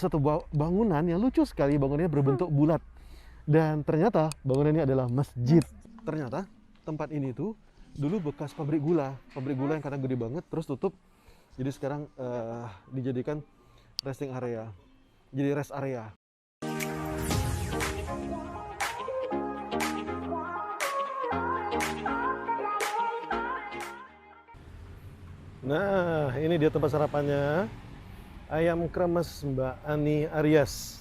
Satu bangunan yang lucu sekali, bangunannya berbentuk bulat. Dan ternyata bangunan ini adalah masjid. Ternyata tempat ini tuh dulu bekas pabrik gula yang kadang gede banget, terus tutup. Jadi sekarang dijadikan resting area, jadi rest area. Nah, ini dia tempat sarapannya. Ayam kremes Mbak Ani Aryas.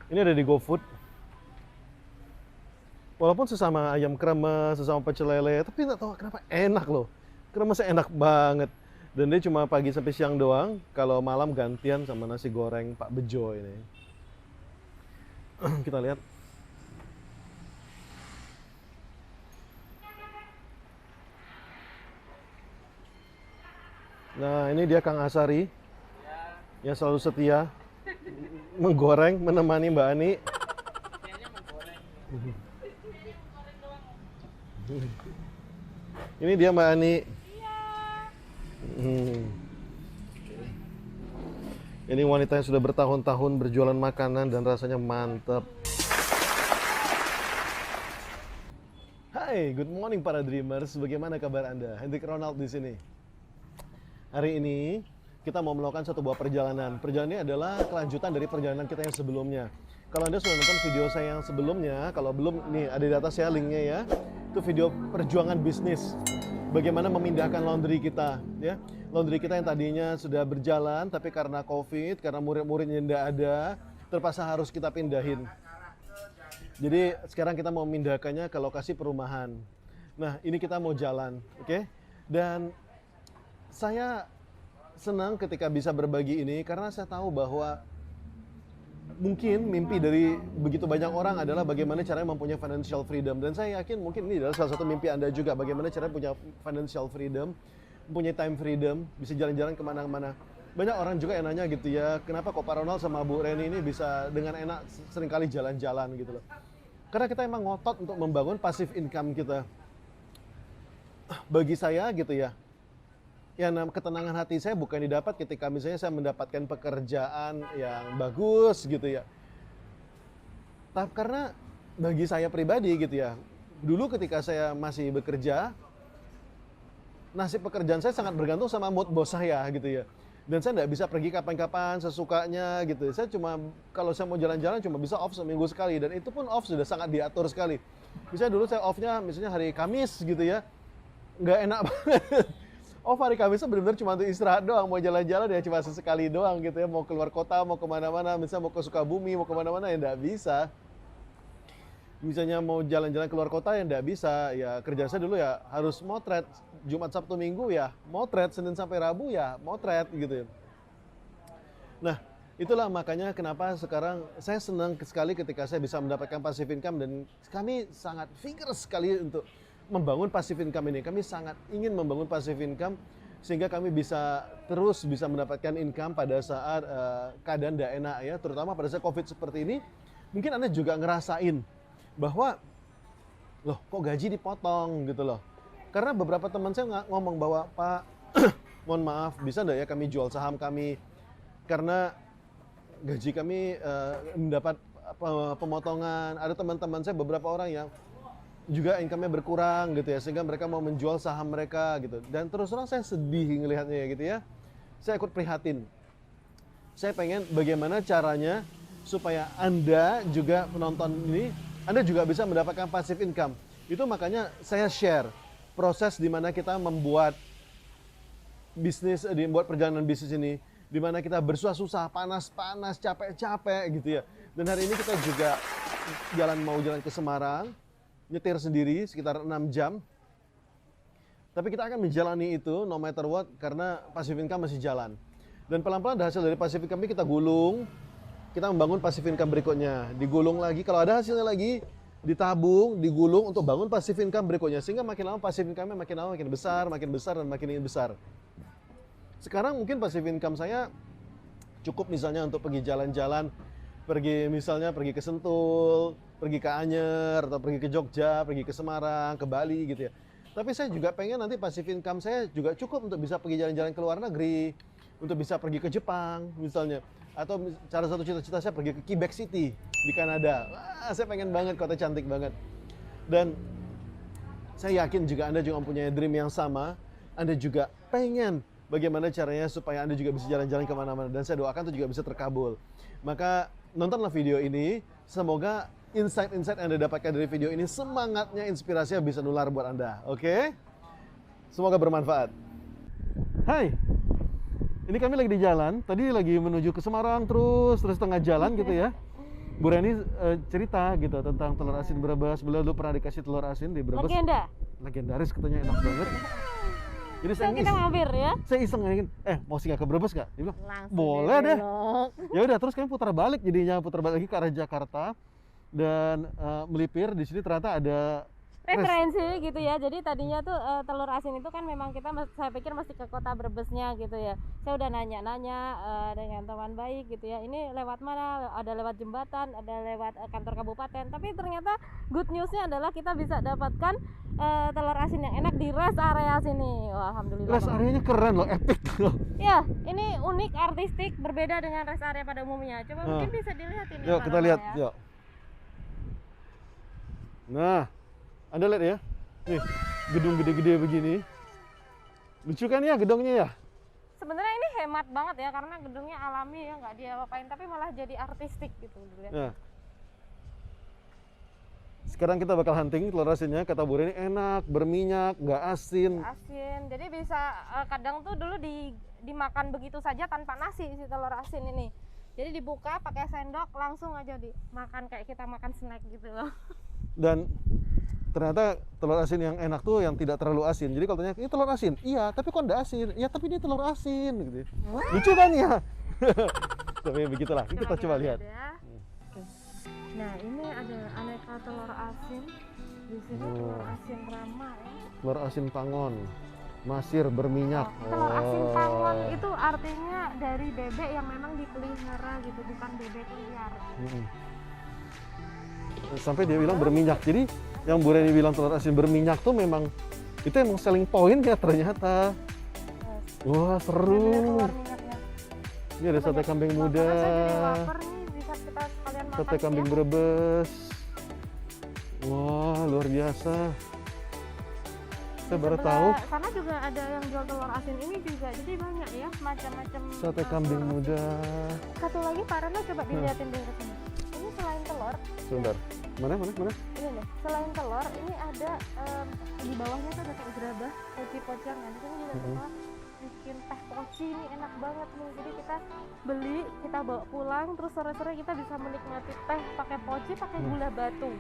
Ini ada di GoFood. Walaupun sesama ayam kremes, sesama pecel lele, tapi nggak tahu kenapa enak loh. Kremesnya enak banget. Dan dia cuma pagi sampai siang doang. Kalau malam gantian sama nasi goreng Pak Bejo ini. Kita lihat. Nah, ini dia Kang Asari yang selalu setia menggoreng, menemani Mbak Ani. Ini dia Mbak Ani. Ini wanita yang sudah bertahun-tahun berjualan makanan dan rasanya mantap. Hai, good morning para dreamers. Bagaimana kabar Anda? Hendrik Ronald di sini. Hari ini kita mau melakukan satu buah perjalanan. Perjalanan ini adalah kelanjutan dari perjalanan kita yang sebelumnya. Kalau Anda sudah nonton video saya yang sebelumnya, kalau belum, nih ada di atas saya linknya ya. Itu video perjuangan bisnis. Bagaimana memindahkan laundry kita, ya. Laundry kita yang tadinya sudah berjalan, tapi karena COVID, karena murid-muridnya tidak ada, terpaksa harus kita pindahin. Jadi sekarang kita mau memindahkannya ke lokasi perumahan. Nah, ini kita mau jalan, oke? Dan saya senang ketika bisa berbagi ini karena saya tahu bahwa mungkin mimpi dari begitu banyak orang adalah bagaimana caranya mempunyai financial freedom, dan saya yakin mungkin ini adalah salah satu mimpi Anda juga, bagaimana caranya punya financial freedom, mempunyai time freedom, bisa jalan-jalan kemana-mana. Banyak orang juga yang nanya gitu ya, kenapa kok Pak Ronald sama Bu Reni ini bisa dengan enak seringkali jalan-jalan gitu loh. Karena kita emang ngotot untuk membangun passive income kita. Bagi saya gitu ya, ketenangan hati saya bukan didapat ketika misalnya saya mendapatkan pekerjaan yang bagus gitu ya. Tapi karena bagi saya pribadi gitu ya, dulu ketika saya masih bekerja, nasib pekerjaan saya sangat bergantung sama mood bos saya gitu ya. Dan saya nggak bisa pergi kapan-kapan sesukanya gitu. Saya cuma, kalau saya mau jalan-jalan cuma bisa off seminggu sekali, dan itu pun off sudah sangat diatur sekali. Misalnya dulu saya off-nya misalnya hari Kamis gitu ya, nggak enak banget. Oh, hari Kamis benar-benar cuma untuk istirahat doang, mau jalan-jalan ya cuma sesekali doang gitu ya, mau keluar kota, mau kemana-mana, misalnya mau ke Sukabumi, mau kemana-mana ya nggak bisa. Misalnya mau jalan-jalan keluar kota ya nggak bisa, ya kerja saya dulu ya harus motret, Jumat, Sabtu, Minggu ya motret, Senin sampai Rabu ya motret gitu ya. Nah, itulah makanya kenapa sekarang saya senang sekali ketika saya bisa mendapatkan passive income, dan kami sangat vigorous sekali untuk membangun passive income ini. Kami sangat ingin membangun passive income sehingga kami bisa terus bisa mendapatkan income pada saat keadaan tidak enak ya, terutama pada saat COVID seperti ini. Mungkin Anda juga ngerasain bahwa loh kok gaji dipotong gitu loh. Karena beberapa teman saya ngomong bahwa Pak, mohon maaf bisa enggak ya kami jual saham kami karena gaji kami mendapat pemotongan. Ada teman-teman saya beberapa orang yang juga income-nya berkurang gitu ya, sehingga mereka mau menjual saham mereka gitu. Dan terus terang saya sedih ngelihatnya ya gitu ya. Saya ikut prihatin. Saya pengen bagaimana caranya supaya Anda juga penonton ini, Anda juga bisa mendapatkan passive income. Itu makanya saya share proses di mana kita membuat bisnis, membuat perjalanan bisnis ini, di mana kita bersusah-susah, panas-panas, capek-capek gitu ya. Dan hari ini kita juga mau jalan ke Semarang, nyetir sendiri sekitar 6 jam. Tapi kita akan menjalani itu no matter what karena passive income masih jalan. Dan pelan-pelan hasil dari passive income ini kita gulung, kita membangun passive income berikutnya. Digulung lagi, kalau ada hasilnya lagi, ditabung, digulung untuk bangun passive income berikutnya. Sehingga makin lama passive income-nya makin lama makin besar, dan makin besar. Sekarang mungkin passive income saya cukup misalnya untuk pergi jalan-jalan, pergi ke Sentul, pergi ke Anyer, atau pergi ke Jogja, pergi ke Semarang, ke Bali gitu ya. Tapi saya juga pengen nanti passive income saya juga cukup untuk bisa pergi jalan-jalan ke luar negeri, untuk bisa pergi ke Jepang misalnya, Atau salah satu cita-cita saya pergi ke Quebec City di Kanada. Wah, saya pengen banget, kota cantik banget. Dan saya yakin juga Anda juga mempunyai dream yang sama. Anda juga pengen bagaimana caranya supaya Anda juga bisa jalan-jalan kemana-mana. Dan saya doakan itu juga bisa terkabul. Maka nontonlah video ini. Semoga insight-insight yang Anda dapatkan dari video ini, semangatnya, inspirasinya bisa nular buat Anda. Oke? Semoga bermanfaat. Hai, ini kami lagi di jalan. Tadi lagi menuju ke Semarang terus tengah jalan gitu ya. Bu Reni cerita gitu tentang telur asin Brebes. Beliau dulu pernah dikasih telur asin di Brebes. Legendaris, katanya enak banget. Jadi so, kita mampir ya. Saya iseng ingin, mau singgah ke Brebes nggak? Dia bilang, langsung boleh deh. Ya udah, terus kami putar balik lagi ke arah Jakarta dan melipir di sini ternyata ada referensi gitu ya. Jadi tadinya tuh telur asin itu kan memang saya pikir mesti ke kota Brebesnya gitu ya. Saya udah nanya-nanya dengan teman baik gitu ya. Ini lewat mana? Ada lewat jembatan, ada lewat kantor kabupaten. Tapi ternyata good newsnya adalah kita bisa dapatkan telur asin yang enak di rest area sini. Wah, alhamdulillah. Rest areanya keren loh, epic loh. Ya, ini unik, artistik, berbeda dengan rest area pada umumnya. Coba mungkin bisa dilihat ini. Yuk kita lihat, yuk. Nah, Anda lihat ya, nih gedung gede-gede begini. Lucu kan ya gedungnya ya? Sebenarnya ini hemat banget ya, karena gedungnya alami ya, nggak diapa-apain, tapi malah jadi artistik gitu. Nah, sekarang kita bakal hunting telur asinnya. Kata Bu Reni enak, berminyak, nggak asin. Asin, jadi bisa kadang tuh dulu dimakan begitu saja tanpa nasi si telur asin ini. Jadi dibuka pakai sendok langsung aja dimakan kayak kita makan snack gitu loh. Dan ternyata telur asin yang enak tuh yang tidak terlalu asin. Jadi kalau tanya, ini telur asin? Iya, tapi kok enggak asin? Iya, tapi ini telur asin gitu. Lucu kan ya? Tapi begitulah, kita coba lihat. Ya. Nah, ini ada aneka telur asin. Di sini telur asin Rama ya. Telur asin Pangon. Masir berminyak. Telur asin Pangon itu artinya dari bebek yang memang dipelihara gitu, bukan bebek liar. Sampai dia bilang berminyak. Jadi yang Bu Reni bilang telur asin berminyak tuh memang itu emang selling point ya ternyata. Wah, seru. Ini ada sate kambing muda. Sate kambing Brebes. Wah, luar biasa. Saya baru tahu. Sana juga ada yang jual telur asin ini juga. Jadi banyak ya macam-macam. Sate kambing muda. Satu lagi Pak Rana coba dilihatin deh ke sini. Ini selain telur. Sebentar. Mana? Ini nih, selain telur, ini ada di bawahnya tuh ada kayak gerabah, poci-pocangan. Ini juga kita bikin teh poci, ini enak banget nih. Jadi kita beli, kita bawa pulang, terus sore-sore kita bisa menikmati teh pakai poci, pakai gula batu.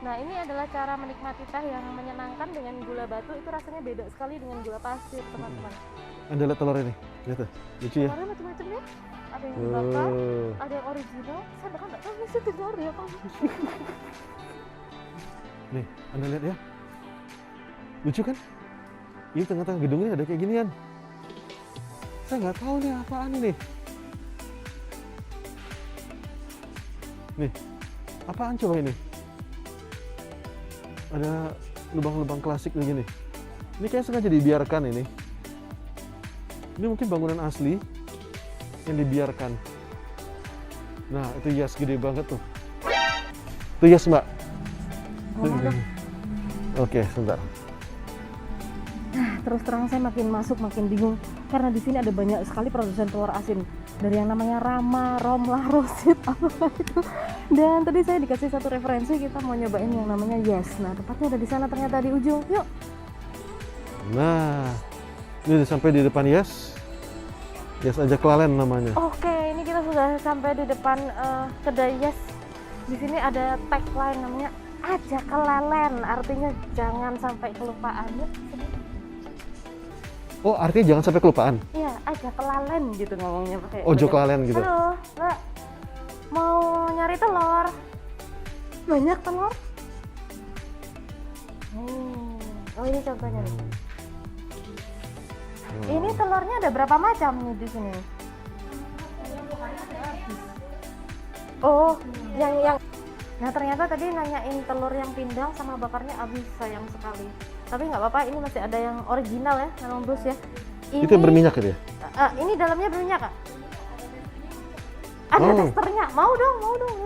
Nah, ini adalah cara menikmati teh yang menyenangkan dengan gula batu. Itu rasanya beda sekali dengan gula pasir, teman-teman. Anda lihat telur ini, lihat tuh, lucu ya. Telurnya macam-macam ya. Ada yang dibakar, ada yang original. Saya bahkan nggak tahu ini sih telur ya, Pak. Nih, Anda lihat ya. Lucu kan? Ini tengah-tengah gedungnya ada kayak ginian. Saya nggak tahu nih apaan ini. Nih, apaan coba ini? Ada lubang-lubang klasik begini. Ini kayak sengaja dibiarkan ini. Ini mungkin bangunan asli yang dibiarkan. Nah, itu hias gede banget tuh. Itu hias, Mbak. Oke, sebentar. Nah, terus terang saya makin masuk makin bingung karena di sini ada banyak sekali produsen telur asin dari yang namanya Rama, Romlah, Rosit, apa itu. Dan tadi saya dikasih satu referensi, kita mau nyobain yang namanya Yes. Nah, tempatnya ada di sana ternyata di ujung. Yuk. Nah, ini udah sampai di depan Yes. Yes aja Kelalen namanya. Oke, ini kita sudah sampai di depan kedai Yes. Di sini ada tagline namanya Aja Kelalen, artinya jangan sampai kelupaan. Yuk. Oh, artinya jangan sampai kelupaan? Iya, Aja Kelalen gitu ngomongnya pakai. Ojo Kelalen gitu. Halo, Mbak. Mau nyari telur? Banyak telur? Oh, ini contohnya nih. Ini telurnya ada berapa macam nih di sini? Oh, yang nah ternyata tadi nanyain telur yang pindang sama bakarnya habis, sayang sekali. Tapi nggak apa-apa, ini masih ada yang original ya, memang bus ya. Ini, itu yang berminyak gitu ya? Ini dalamnya berminyak, Kak? Ada Oh. testernya. Mau dong, mau dong.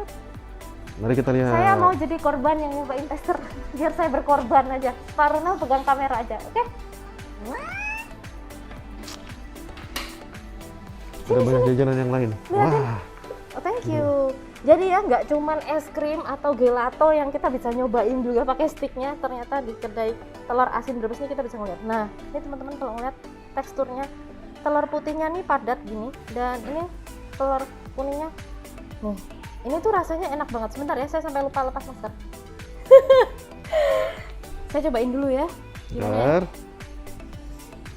Mari kita lihat. Saya mau jadi korban yang nyobain tester. Biar saya berkorban aja. Pak Ronald pegang kamera aja, oke? Ada banyak jajanan yang lain. Lihatin. Wah. Oh, thank you. Jadi ya nggak cuman es krim atau gelato yang kita bisa nyobain juga pakai sticknya. Ternyata di kedai telur asin Brebes ini kita bisa ngeliat. Nah, ini teman-teman kalau ngeliat teksturnya, telur putihnya nih padat gini, dan ini telur kuningnya. Nih, ini tuh rasanya enak banget. Sebentar ya, saya sampai lupa lepas masker. Saya cobain dulu ya. Gimana? Bentar.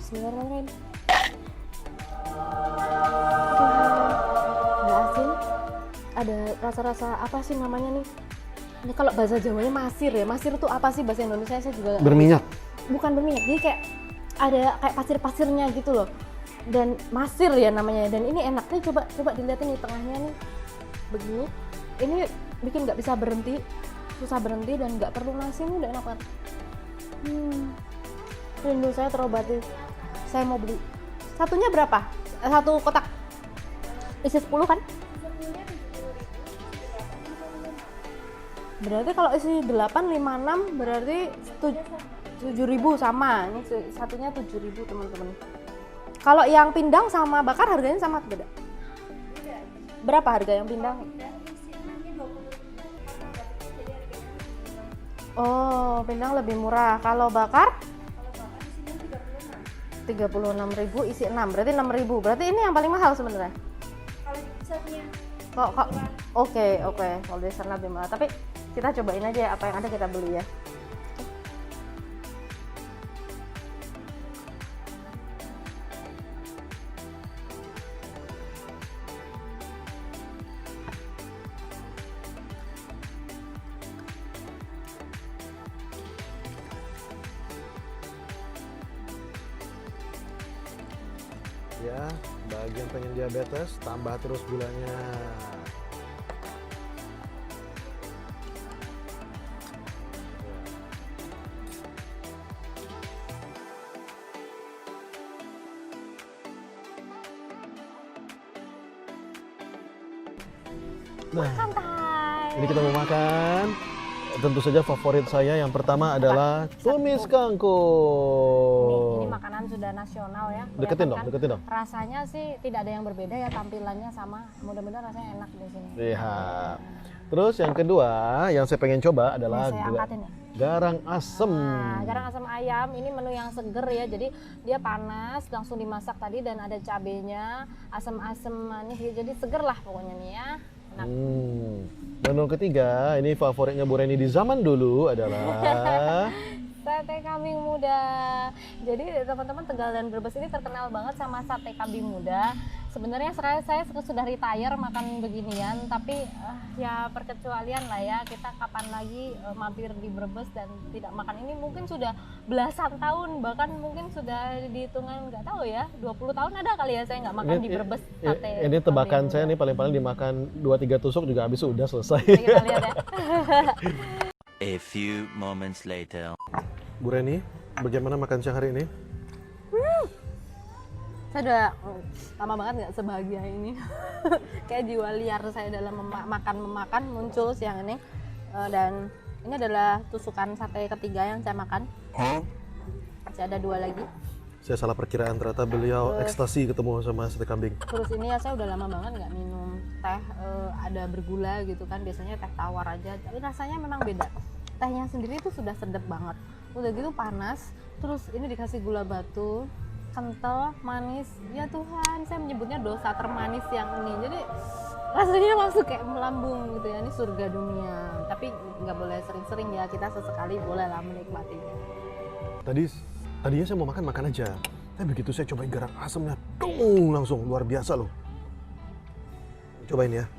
Bismillahirrahmanirrahim. Nggak asin, ada rasa-rasa apa sih namanya nih? Ini kalau bahasa Jawanya masir ya. Masir itu apa sih bahasa Indonesia? Saya juga Berminyak. bukan berminyak. Jadi kayak ada kayak pasir-pasirnya gitu loh. Dan masir ya namanya. Dan ini enak nih, coba dilihatin di tengahnya nih. Begini. Ini bikin nggak bisa berhenti, susah berhenti dan nggak perlu nasi, ini udah enak banget. Rindu saya terobati. Saya mau beli. Satunya berapa? Satu kotak. Isi 10 kan? Berarti kalau isi 8, 5, 6 berarti 7.000 sama. Ini satunya 7.000 teman-teman. Kalau yang pindang sama bakar harganya sama beda? Berapa harga yang pindang? Oh, pindang lebih murah. Kalau bakar? 36.000 isi 6. Berarti 6.000. Berarti ini yang paling mahal sebenarnya. Kok oke. Kalau di sana lebih murah. Tapi kita cobain aja ya, apa yang ada kita beli ya. Ya, bagian pengen diabetes, tambah terus gulanya. Nah, Santai. ini kita mau makan. Tentu saja favorit saya yang pertama adalah tumis Ini kangkung. makanan sudah nasional ya. Deketin dong, Kelihatan kan? deketin dong. Rasanya sih tidak ada yang berbeda ya, tampilannya sama. Mudah-mudahan rasanya enak di sini. Iya. Terus yang kedua yang saya pengen coba Nah, adalah saya angkatin ya. garang asem. Nah, garang asam ayam ini menu yang seger ya. Jadi dia panas, langsung dimasak tadi dan ada cabenya, asam-asam manis gitu. Jadi seger lah pokoknya nih ya. Enak. Menu ketiga, ini favoritnya Bu Reni di zaman dulu adalah Sate kambing muda. Jadi teman-teman Tegal dan Brebes ini terkenal banget sama sate kambing muda. Sebenarnya saya sudah retire makan beginian, tapi ya perkecualian lah ya. Kita kapan lagi mampir di Brebes dan tidak makan ini mungkin sudah belasan tahun, bahkan mungkin sudah dihitungan nggak tahu ya, 20 tahun ada kali ya saya nggak makan di Brebes sate. Ini tebakan kambing saya muda. nih paling-paling dimakan 2-3 tusuk juga habis sudah selesai. Jadi kita lihat ya. A few moments later. Bu Reni, bagaimana makan siang hari ini? Saya udah lama banget nggak sebahagia ini. Kayak jiwa liar saya dalam memakan muncul siang ini. Dan ini adalah tusukan sate ketiga yang saya makan. Masih ada 2 lagi. Saya salah perkiraan, ternyata beliau ekstasi ketemu sama sate kambing. Terus ini ya saya udah lama banget nggak minum teh ada bergula gitu kan. Biasanya teh tawar aja. Tapi rasanya memang beda. Tehnya sendiri itu sudah sedap banget. Udah gitu panas. Terus ini dikasih gula batu. Kental, manis, ya Tuhan, saya menyebutnya dosa termanis yang ini. Jadi rasanya langsung kayak melambung gitu ya, ini surga dunia. Tapi nggak boleh sering-sering ya, kita sesekali boleh lah menikmatinya. Tadinya saya mau makan aja. Tapi begitu saya cobain garang asemnya, langsung luar biasa loh. Cobain ya.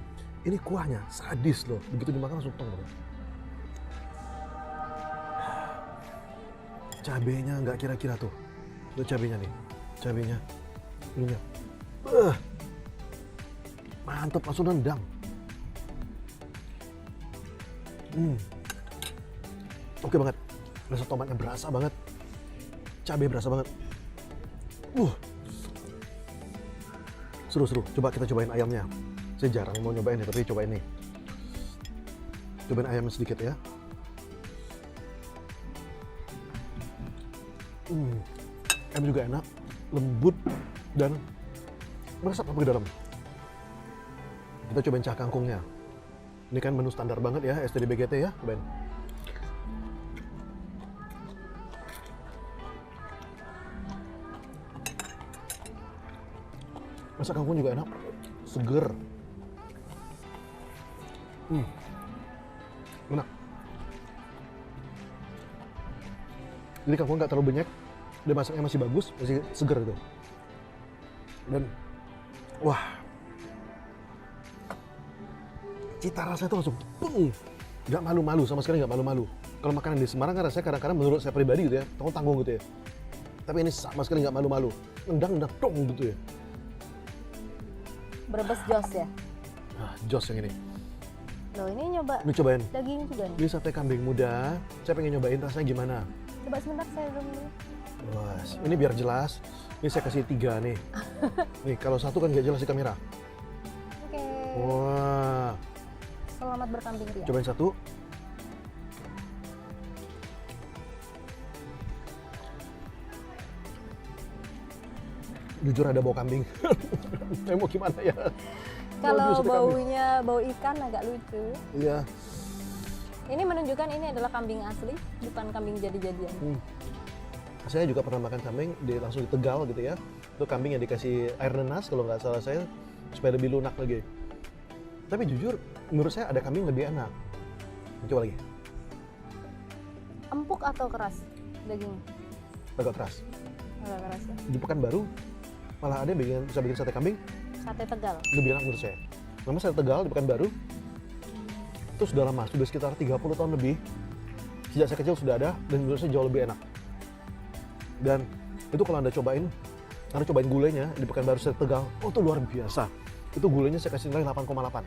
Ini kuahnya sadis loh. Begitu dimakan langsung tong. Cabenya nggak kira-kira tuh. Lihat cabenya nih. Cabenya. Ininya. Mantap, langsung nendang. Oke banget. Rasa tomatnya berasa banget. Cabai berasa banget. Seru-seru. Coba kita cobain ayamnya. Saya jarang mau nyobain ya, tapi cobain nih. Cobain ayamnya sedikit ya. Ayam juga enak, lembut dan meresap sampai ke dalam. Kita cobain cah kangkungnya. Ini kan menu standar banget ya, STD BGT ya, cobain. Masak kangkung juga enak, seger. Enak. Jadi kangkung nggak terlalu banyak, dia masaknya masih bagus, masih seger gitu. Dan wah, cita rasanya tuh langsung nggak malu-malu, sama sekali nggak malu-malu. Kalau makanan di Semarang kan rasanya kadang-kadang menurut saya pribadi gitu ya, tanggung gitu ya. Tapi ini sama sekali nggak malu-malu, nendang dong gitu ya. Brebes jos ya. Nah, jos yang ini. Loh ini nyoba Ini cobain. daging juga nih. Ini sate kambing muda. Saya pengen nyobain rasanya gimana. Coba sebentar saya belum dulu. Wah, ini biar jelas. Ini saya kasih 3 nih. Nih, kalau satu kan nggak jelas di kamera. Oke. Wah, Selamat berkambing ria. cobain satu. Jujur ada bau kambing. Saya mau gimana ya? Kalau Waduh, sate kambing. baunya bau ikan agak lucu. Iya. Ini menunjukkan ini adalah kambing asli, bukan kambing jadi-jadian. Saya juga pernah makan kambing langsung di Tegal gitu ya. Itu kambing yang dikasih air nenas kalau nggak salah saya supaya lebih lunak lagi. Tapi jujur menurut saya ada kambing lebih enak. Coba lagi. Empuk atau keras dagingnya? Agak keras. Agak keras ya. Di Pekanbaru malah ada yang bisa bikin sate kambing Sate Tegal. lebih enak menurut saya. Memang sate Tegal di Pekanbaru itu sudah lama, sudah sekitar 30 tahun lebih. Sejak saya kecil sudah ada dan menurut saya jauh lebih enak. Dan itu kalau Anda cobain gulainya di Pekanbaru sate Tegal, oh itu luar biasa. Itu gulainya saya kasih nilai 8,8.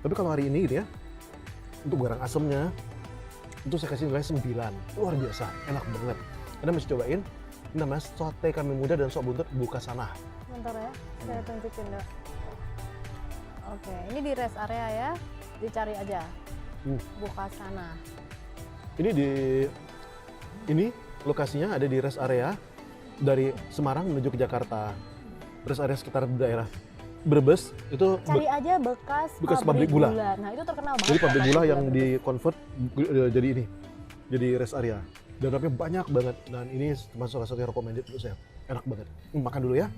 Tapi kalau hari ini gitu ya, untuk garang asemnya itu saya kasih nilai 9. Luar biasa, enak banget. Anda mesti cobain. Ini namanya sate kambing muda dan sop buntut buka sana. Bentar ya, saya tunjukin dulu. Oke, ini di rest area ya, dicari aja. Buka sana. Ini lokasinya ada di rest area dari Semarang menuju ke Jakarta. Rest area sekitar daerah Brebes itu Cari aja bekas pabrik gula. Nah itu terkenal banget. Jadi pabrik gula yang Brebes. di convert jadi ini, jadi rest area. Dan dapatnya banyak banget. Dan ini termasuk salah satu yang recommended menurut saya. Enak banget. Makan dulu ya.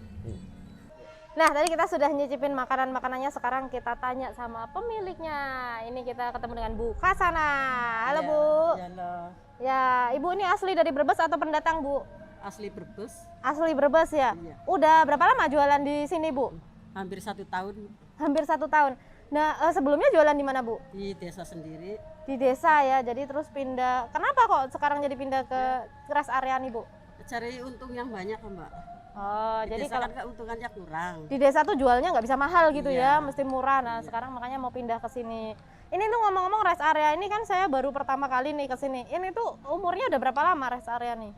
Nah tadi kita sudah nyicipin makanan-makanannya, sekarang kita tanya sama pemiliknya. Ini kita ketemu dengan Bu Kasana. Halo Bu. Halo, Ya Ibu ini asli dari Brebes atau pendatang Bu? asli Brebes, Asli Brebes ya? Iya. Udah berapa lama jualan di sini Bu? hampir 1 tahun Hampir 1 tahun. Nah sebelumnya jualan di mana Bu? di desa sendiri. Di desa ya, jadi terus pindah. Kenapa kok sekarang jadi pindah ke rest area nih Bu? Cari untung yang banyak, Mbak. Oh, Di jadi desa kalau kan keuntungannya kurang. di desa tuh jualnya nggak bisa mahal gitu ya, Iya. mesti murah. Nah, Iya. sekarang makanya mau pindah ke sini. Ini tuh ngomong-ngomong rest area ini kan saya baru pertama kali nih ke sini. Ini tuh umurnya udah berapa lama rest area nih?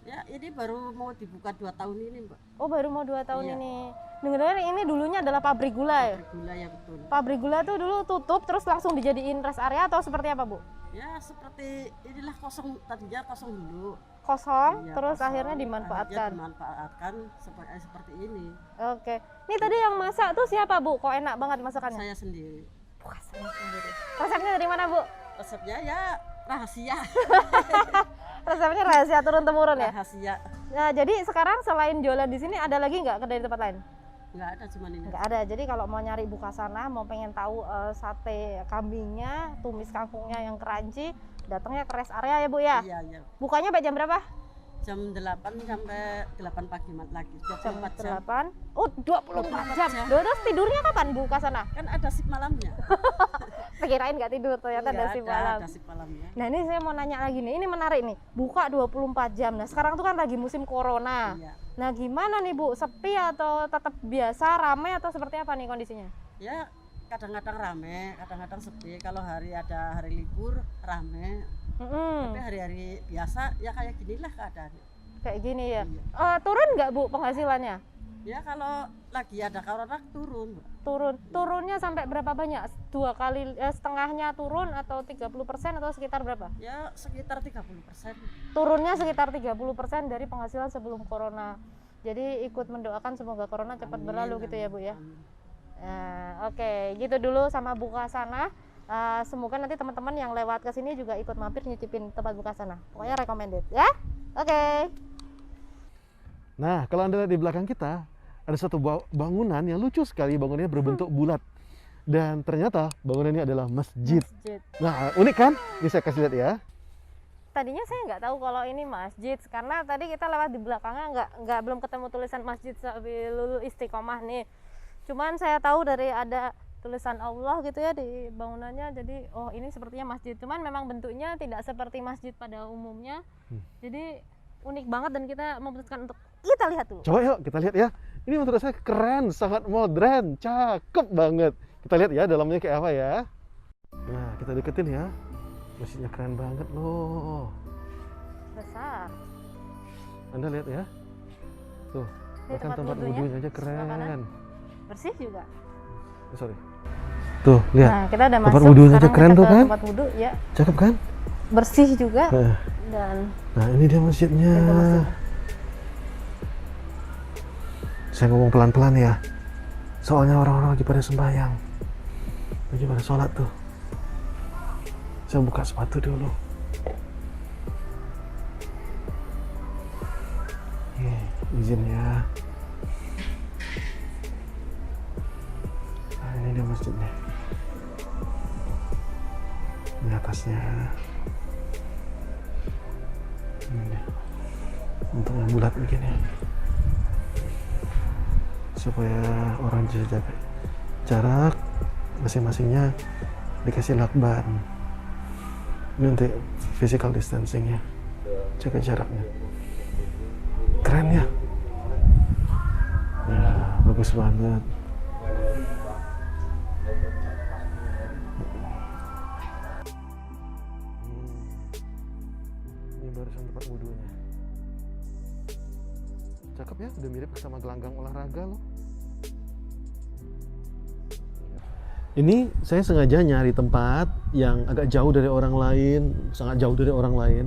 Ya, ini baru mau dibuka 2 tahun ini, Mbak. Oh, baru mau 2 tahun Iya. ini. Dengar-dengar ini dulunya adalah pabrik gula ya? Gula ya betul. Pabrik gula tuh dulu tutup terus langsung dijadiin rest area atau seperti apa, Bu? Ya, seperti inilah kosong, tadinya kosong dulu. Kosong, Iya, terus kosong. akhirnya Akhirnya dimanfaatkan. dimanfaatkan seperti ini. Oke. Ini tadi yang masak tuh siapa, Bu? Kok enak banget masakannya? Saya sendiri. Wah, saya sendiri. Resepnya dari mana, Bu? Resepnya ya rahasia. Resepnya rahasia turun-temurun ya? Rahasia. Nah, jadi sekarang selain jualan di sini ada lagi nggak kedai di tempat lain? Nggak ada, cuman ini. Nggak ada. Jadi kalau mau nyari buka sana, mau pengen tahu sate kambingnya, tumis kangkungnya yang crunchy, datangnya ke rest area ya Bu ya? Iya, iya. Bukanya sampai jam berapa? Jam 8 sampai 8 pagi lagi. Jam 24 jam. 8. Oh, 24 jam. 24 jam. Terus tidurnya kapan buka sana? Kan ada shift malamnya. Saya kirain nggak tidur, ternyata ada shift malam. Ada shift malamnya. Nah, ini saya mau nanya lagi nih. Ini menarik nih. Buka 24 jam. Nah, sekarang tuh kan lagi musim corona. Iya. Nah, gimana nih Bu? Sepi atau tetap biasa, ramai atau seperti apa nih kondisinya? Ya, kadang-kadang rame, kadang-kadang sepi. Kalau ada hari libur rame. Tapi hari-hari biasa ya kayak ginilah keadaannya. Kayak gini ya. Iya. Turun nggak Bu penghasilannya? Ya kalau lagi ada corona turun. Turunnya sampai berapa banyak? 2 kali setengahnya turun atau 30% atau sekitar berapa? Ya sekitar 30%. Turunnya sekitar 30% dari penghasilan sebelum corona. Jadi ikut mendoakan semoga corona cepat Amin, berlalu gitu ya Bu ya. amin. Nah, oke, gitu dulu sama buka sana. Semoga nanti teman-teman yang lewat ke sini juga ikut mampir nyicipin tempat buka sana. Pokoknya recommended ya. Oke. Nah, kalau Anda lihat di belakang kita, ada satu bangunan yang lucu sekali. Bangunannya berbentuk bulat. Dan ternyata bangunan ini adalah masjid. Masjid. Nah, unik kan? Ini saya kasih lihat ya. Tadinya saya nggak tahu kalau ini masjid karena tadi kita lewat di belakangnya nggak belum ketemu tulisan Masjid Sabilul Istiqomah nih. Cuman saya tahu dari ada tulisan Allah gitu ya di bangunannya, jadi oh ini sepertinya masjid. Cuman memang bentuknya tidak seperti masjid pada umumnya. Jadi unik banget dan kita memutuskan untuk kita lihat dulu. Coba yuk kita lihat ya. Ini menurut saya keren, sangat modern, cakep banget. Kita lihat ya dalamnya kayak apa ya. Nah, kita deketin ya. Masjidnya keren banget loh. Besar. Anda lihat ya. Tuh, Ini bahkan tempat tempat wudhunya, wudhunya aja sebelah kanan. keren. Bersih juga. Oh, sorry. Tuh, lihat. Nah, kita udah Tempat masuk. wudhunya aja Sekarang keren kita tuh ke kan? tempat wudhu ya. Cakep kan? Bersih juga dan Nah, ini dia masjidnya. itu masjid. Saya ngomong pelan-pelan ya. Soalnya orang-orang lagi pada sembahyang. Lagi pada sholat tuh. Saya buka sepatu dulu. Izin ya. Nah, ini dia masjidnya. Ini atasnya. Ini dia. Bentuknya bulat begini. Supaya orang bisa jaga jarak, masing-masingnya dikasih lakban. Ini untuk physical distancing ya, jaga jaraknya. Keren ya, ya bagus banget. Ini barisan tempat wudhunya. Cakep ya, udah mirip sama gelanggang olahraga loh. Ini saya sengaja nyari tempat yang agak jauh dari orang lain, sangat jauh dari orang lain,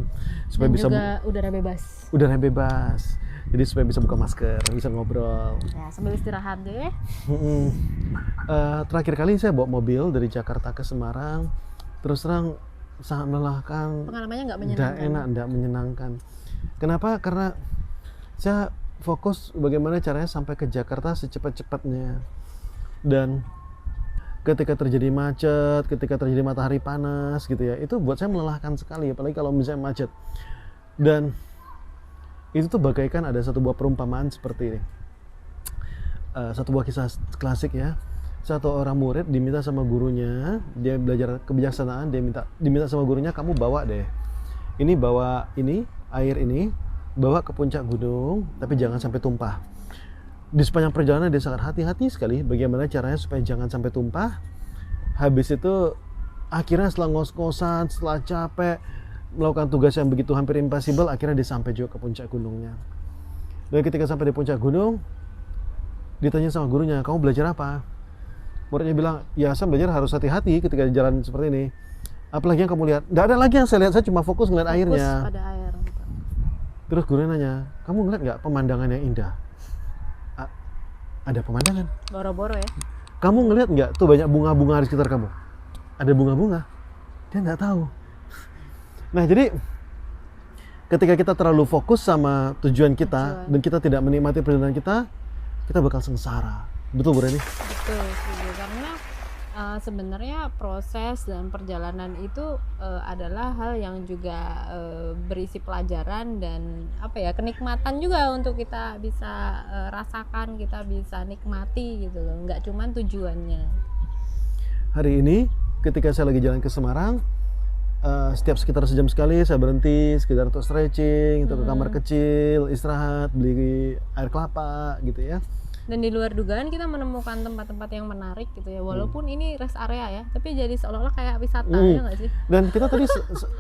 supaya dan bisa juga udara bebas. udara bebas. Jadi supaya bisa buka masker, bisa ngobrol. Ya, sambil istirahat deh. Terakhir kali saya bawa mobil dari Jakarta ke Semarang, terus terang sangat melelahkan. Pengalamannya nggak Tidak menyenangkan. enak, tidak menyenangkan. Kenapa? Karena saya fokus bagaimana caranya sampai ke Jakarta secepat-cepatnya. Dan ketika terjadi macet, ketika terjadi matahari panas gitu ya, itu buat saya melelahkan sekali, apalagi kalau misalnya macet. Dan itu tuh bagaikan ada satu buah perumpamaan seperti ini. Satu buah kisah klasik ya. Satu orang murid diminta sama gurunya, dia belajar kebijaksanaan, diminta sama gurunya, kamu bawa deh. Air ini bawa ke puncak gunung, tapi jangan sampai tumpah. Di sepanjang perjalanan dia sangat hati-hati sekali bagaimana caranya supaya jangan sampai tumpah. Habis itu akhirnya setelah ngos-ngosan, setelah capek melakukan tugas yang begitu hampir impossible, akhirnya dia sampai juga ke puncak gunungnya. Dan ketika sampai di puncak gunung, ditanya sama gurunya, kamu belajar apa? Muridnya bilang, ya saya belajar harus hati-hati ketika di jalan seperti ini. Apalagi yang kamu lihat? Nggak ada lagi yang saya lihat, saya cuma fokus ngeliat airnya. Pada air. Terus gurunya nanya, kamu ngeliat nggak pemandangan yang indah? Ada pemandangan. Boro-boro ya. Kamu ngeliat nggak tuh banyak bunga-bunga di sekitar kamu? Ada bunga-bunga. Dia nggak tahu. Nah jadi ketika kita terlalu fokus sama tujuan kita dan kita tidak menikmati perjalanan kita bakal sengsara. Betul Bu Reni? Betul, setuju. Karena sebenarnya proses dan perjalanan itu adalah hal yang juga berisi pelajaran dan kenikmatan juga untuk kita bisa rasakan, kita bisa nikmati gitu loh. Nggak cuman tujuannya. Hari ini ketika saya lagi jalan ke Semarang, setiap sekitar sejam sekali saya berhenti sekitar untuk stretching, untuk ke kamar kecil, istirahat, beli air kelapa gitu ya. Dan di luar dugaan kita menemukan tempat-tempat yang menarik gitu ya, walaupun ini rest area ya, tapi jadi seolah-olah kayak wisata ya nggak sih? Dan kita tadi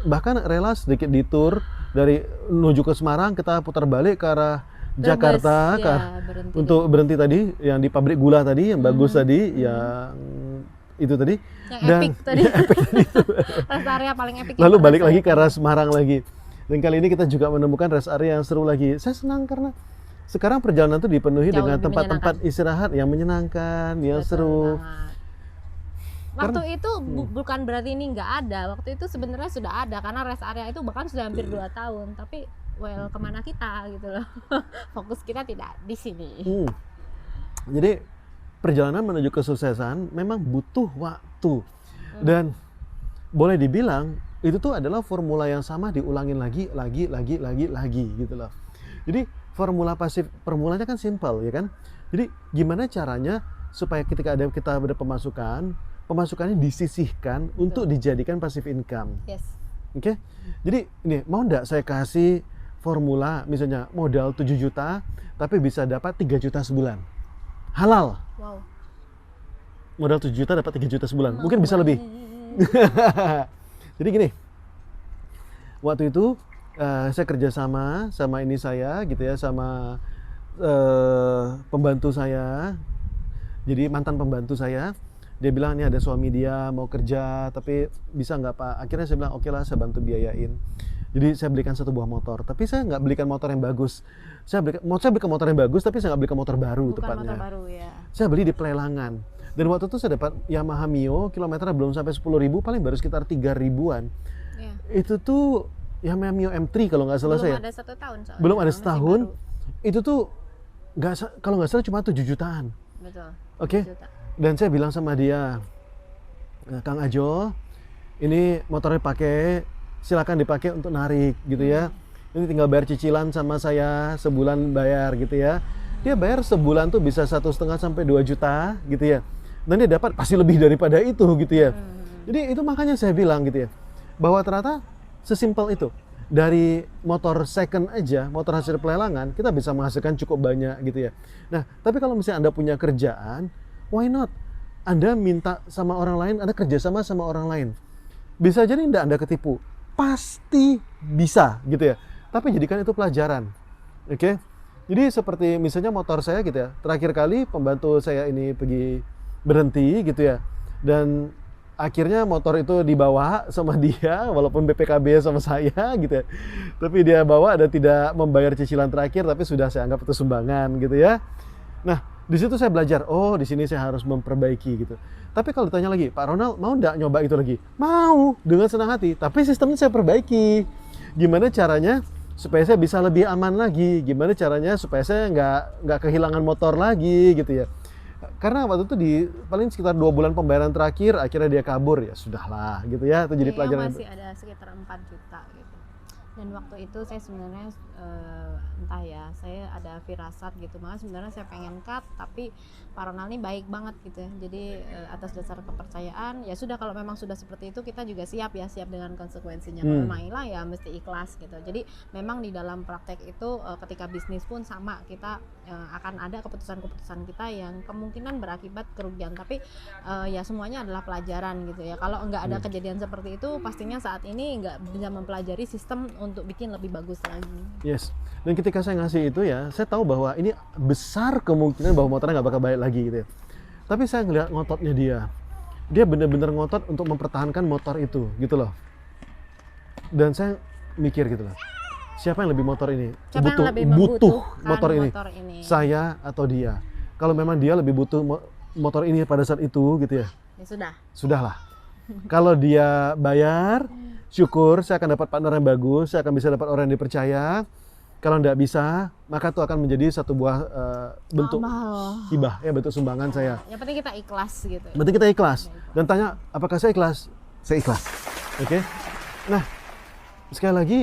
bahkan rela sedikit detour dari menuju ke Semarang, kita putar balik ke arah Jakarta ya, berhenti untuk berhenti tadi yang di pabrik gula tadi yang bagus tadi, yang itu tadi, yang dan epic tadi. ya, epic tadi itu. Rest area paling epic. Lalu yang balik pernah lagi saya ke arah Semarang lagi. Dan kali ini kita juga menemukan rest area yang seru lagi. Saya senang karena sekarang perjalanan itu dipenuhi Jauh dengan lebih tempat-tempat istirahat yang menyenangkan, yang Betul seru. banget. Waktu itu bukan berarti ini nggak ada. Waktu itu sebenarnya sudah ada karena rest area itu bahkan sudah hampir 2 tahun. Tapi well kemana kita gitu loh. Fokus kita tidak di sini. Jadi perjalanan menuju kesuksesan memang butuh waktu. Dan boleh dibilang itu tuh adalah formula yang sama diulangin lagi gitu loh. Jadi formulanya kan simple ya kan. Jadi gimana caranya supaya ketika kita ada pemasukannya disisihkan untuk dijadikan passive income. Yes. Oke. Jadi ini mau enggak saya kasih formula misalnya modal 7 juta tapi bisa dapat 3 juta sebulan. Halal. Wow. Modal 7 juta dapat 3 juta sebulan. Mungkin bisa lebih. Jadi gini. Waktu itu saya kerja sama ini saya gitu ya, sama pembantu saya. Jadi mantan pembantu saya. Dia bilang ini ada suami dia mau kerja tapi bisa nggak Pak? Akhirnya saya bilang oke lah, saya bantu biayain. Jadi saya belikan 1 buah motor, tapi saya nggak belikan motor yang bagus. Saya belikan motor yang bagus tapi saya nggak belikan motor baru. Bukan tepatnya. motor baru ya. Saya beli di pelelangan. Dan waktu itu saya dapat Yamaha Mio, kilometernya belum sampai 10.000, paling baru sekitar 3 ribuan. Ya. Itu tuh Yamaha Mio M3 kalau nggak salah Belum saya. ada 1 tahun soalnya. Belum ada masih setahun. baru. Itu tuh kalau nggak salah cuma 7 jutaan. Betul. Oke. 7 juta. Dan saya bilang sama dia, Kang Ajo, ini motornya pakai, silakan dipakai untuk narik gitu ya. Ini tinggal bayar cicilan sama saya sebulan bayar gitu ya. Dia bayar sebulan tuh bisa 1,5 sampai 2 juta gitu ya. Dan dia dapat pasti lebih daripada itu gitu ya. Jadi itu makanya saya bilang gitu ya, bahwa ternyata sesimpel itu. Dari motor second aja, motor hasil pelelangan, kita bisa menghasilkan cukup banyak gitu ya. Nah, tapi kalau misalnya Anda punya kerjaan, why not? Anda minta sama orang lain, Anda kerjasama sama orang lain. Bisa jadi tidak Anda ketipu. Pasti bisa gitu ya. Tapi jadikan itu pelajaran. Oke? Jadi seperti misalnya motor saya gitu ya. Terakhir kali pembantu saya ini pergi berhenti gitu ya. Dan akhirnya motor itu dibawa sama dia, walaupun BPKB sama saya gitu ya. Tapi dia bawa dan tidak membayar cicilan terakhir, tapi sudah saya anggap itu sumbangan gitu ya. Nah, di situ saya belajar, oh di sini saya harus memperbaiki gitu. Tapi kalau ditanya lagi, Pak Ronald mau nggak nyoba itu lagi? Mau, dengan senang hati. Tapi sistemnya saya perbaiki. Gimana caranya supaya saya bisa lebih aman lagi? Gimana caranya supaya saya nggak kehilangan motor lagi gitu ya? Karena waktu itu paling sekitar 2 bulan pembayaran terakhir, akhirnya dia kabur, ya sudahlah gitu ya. Itu jadi pelajaran. Masih ada sekitar 4 juta gitu. Dan waktu itu saya sebenarnya entah ya, saya ada firasat gitu, makanya sebenarnya saya pengen cut, tapi Pak Ronald ini baik banget gitu ya. Jadi atas dasar kepercayaan, ya sudah kalau memang sudah seperti itu kita juga siap dengan konsekuensinya. Kalau memang hilang ya mesti ikhlas gitu. Jadi memang di dalam praktek itu ketika bisnis pun sama, kita akan ada keputusan-keputusan kita yang kemungkinan berakibat kerugian, tapi ya semuanya adalah pelajaran gitu ya. Kalau nggak ada kejadian seperti itu, pastinya saat ini nggak bisa mempelajari sistem untuk bikin lebih bagus lagi. Yes. Dan ketika saya ngasih itu ya, saya tahu bahwa ini besar kemungkinan bahwa motornya nggak bakal balik lagi gitu ya. Tapi saya ngeliat ngototnya dia. Dia benar-benar ngotot untuk mempertahankan motor itu gitu loh. Dan saya mikir gitu loh. Siapa yang lebih motor ini? Siapa yang lebih butuh motor ini? Saya atau dia? Kalau memang dia lebih butuh motor ini pada saat itu gitu ya. Ya sudah. Sudahlah. Kalau dia bayar, syukur saya akan dapat partner yang bagus, saya akan bisa dapat orang yang dipercaya. Kalau tidak bisa, maka itu akan menjadi satu buah bentuk hibah, ya bentuk sumbangan saya. Yang penting kita ikhlas gitu. Yang penting kita ikhlas. Dan tanya, apakah saya ikhlas? Saya ikhlas. Oke. Nah, sekali lagi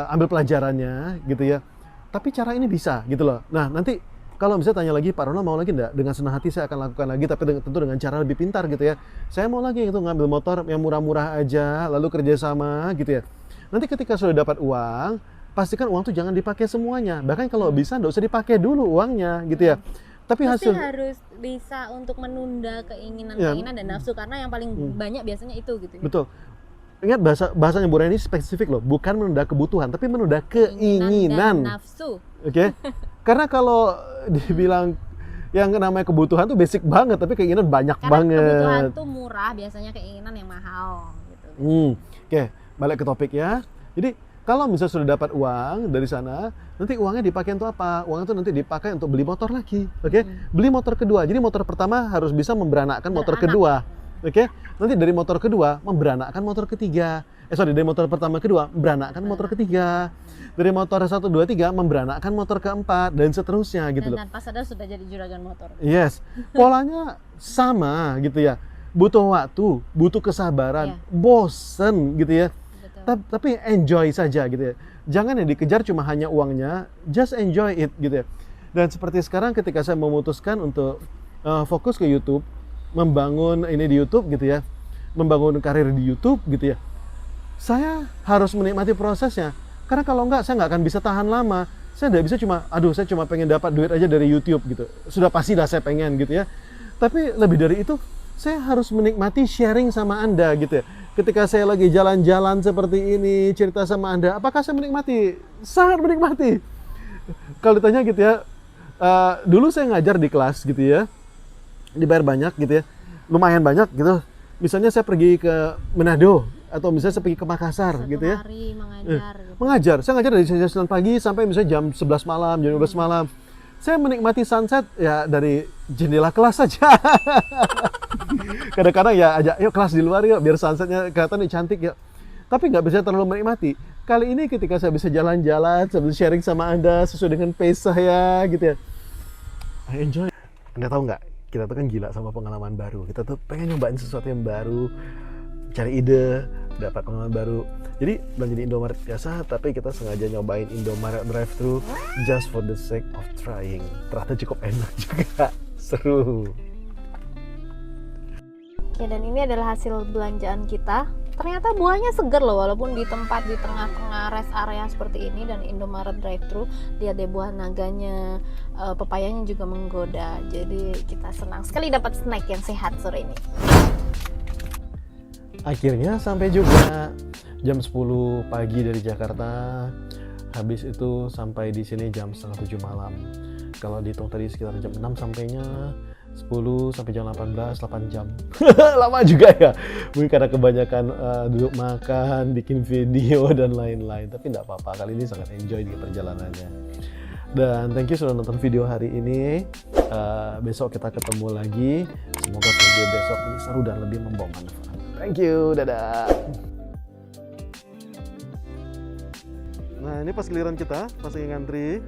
ambil pelajarannya gitu ya. Tapi cara ini bisa gitu loh. Nah, nanti kalau misalnya tanya lagi, Pak Ronald mau lagi enggak? Dengan senang hati saya akan lakukan lagi, tapi tentu dengan cara lebih pintar gitu ya. Saya mau lagi itu ngambil motor yang murah-murah aja, lalu kerjasama gitu ya. Nanti ketika sudah dapat uang, pastikan uang tuh jangan dipakai semuanya. Bahkan kalau bisa nggak usah dipakai dulu uangnya gitu ya. Tapi pasti hasil harus bisa untuk menunda keinginan-keinginan dan nafsu, karena yang paling banyak biasanya itu gitu ya. Betul. Ingat bahasanya Bu Reni spesifik loh, bukan menunda kebutuhan, tapi menunda keinginan. Dan nafsu. Oke? Karena kalau dibilang yang namanya kebutuhan tuh basic banget, tapi keinginan banyak Karena banget. kebutuhan tuh murah, biasanya keinginan yang mahal gitu. Oke, balik ke topik ya. Jadi kalau misalnya sudah dapat uang dari sana, nanti uangnya dipakai untuk apa? Uang itu nanti dipakai untuk beli motor lagi, oke? Beli motor kedua. Jadi motor pertama harus bisa memberanakkan motor Beranak. kedua, oke? Nanti dari motor kedua memberanakkan motor ketiga. Dari motor pertama kedua memberanakkan motor ketiga. Dari motor 1, 2, 3 memberanakkan motor keempat dan seterusnya gitu loh. Dan tanpa sadar sudah jadi juragan motor. Yes, polanya sama gitu ya. Butuh waktu, butuh kesabaran, Iya. bosen gitu ya. Betul. Tapi enjoy saja gitu ya. Jangan yang dikejar cuma hanya uangnya, just enjoy it gitu ya. Dan seperti sekarang ketika saya memutuskan untuk fokus ke YouTube, membangun ini di YouTube gitu ya, membangun karir di YouTube gitu ya, saya harus menikmati prosesnya. Karena kalau enggak, saya nggak akan bisa tahan lama. Saya nggak bisa saya cuma pengen dapat duit aja dari YouTube gitu. Sudah pasti lah saya pengen gitu ya. Tapi lebih dari itu, saya harus menikmati sharing sama Anda gitu ya. Ketika saya lagi jalan-jalan seperti ini, cerita sama Anda, apakah saya menikmati? Sangat menikmati. Kalau ditanya gitu ya, dulu saya ngajar di kelas gitu ya, dibayar banyak gitu ya, lumayan banyak gitu. Misalnya saya pergi ke Manado, atau misalnya saya pergi ke Makassar Satu gitu ya. hari mengajar gitu. Mengajar, saya ngajar dari jam 9 pagi sampai misalnya jam 11 malam, jam 12 malam. Saya menikmati sunset ya dari jendela kelas saja. Kadang-kadang ya ajak, yuk kelas di luar yuk, biar sunsetnya kelihatan cantik ya. Tapi nggak bisa terlalu menikmati. Kali ini ketika saya bisa jalan-jalan, saya bisa sharing sama Anda sesuai dengan pace saya gitu ya. I enjoy. Anda tahu nggak, kita tuh kan gila sama pengalaman baru. Kita tuh pengen nyobain sesuatu yang baru, cari ide, dapat pengalaman baru. Jadi belanja di Indomaret biasa, tapi kita sengaja nyobain Indomaret drive-thru just for the sake of trying. Ternyata cukup enak juga, seru. Oke, dan ini adalah hasil belanjaan kita. Ternyata buahnya seger loh, walaupun di tempat di tengah-tengah rest area seperti ini dan Indomaret drive-thru. Lihat deh buah naganya, pepayanya juga menggoda. Jadi kita senang sekali dapat snack yang sehat sore ini. Akhirnya sampai juga jam 10 pagi dari Jakarta. Habis itu sampai di sini jam setengah 7 malam. Kalau dihitung tadi sekitar jam 6 sampainya, 10 sampai jam 18, 8 jam. Lama juga ya. Mungkin karena kebanyakan duduk makan, bikin video dan lain-lain. Tapi nggak apa-apa, kali ini sangat enjoy di perjalanannya. Dan thank you sudah nonton video hari ini. Besok kita ketemu lagi. Semoga video besok ini seru dan lebih membawa manfaat. Thank you, dadah. Nah, ini pas giliran kita, pas lagi ngantri,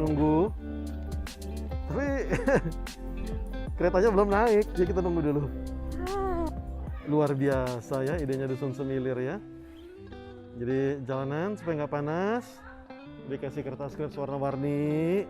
nunggu. Tapi keretanya belum naik, jadi kita nunggu dulu. Luar biasa ya, idenya Dusun Semilir ya. Jadi jalanan supaya nggak panas, dikasih kertas-kertas warna-warni.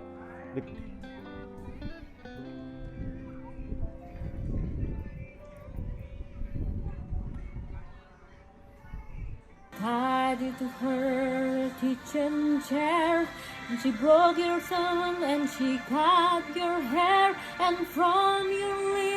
Tied it to her kitchen chair, and she broke your thumb and she cut your hair, and from your lips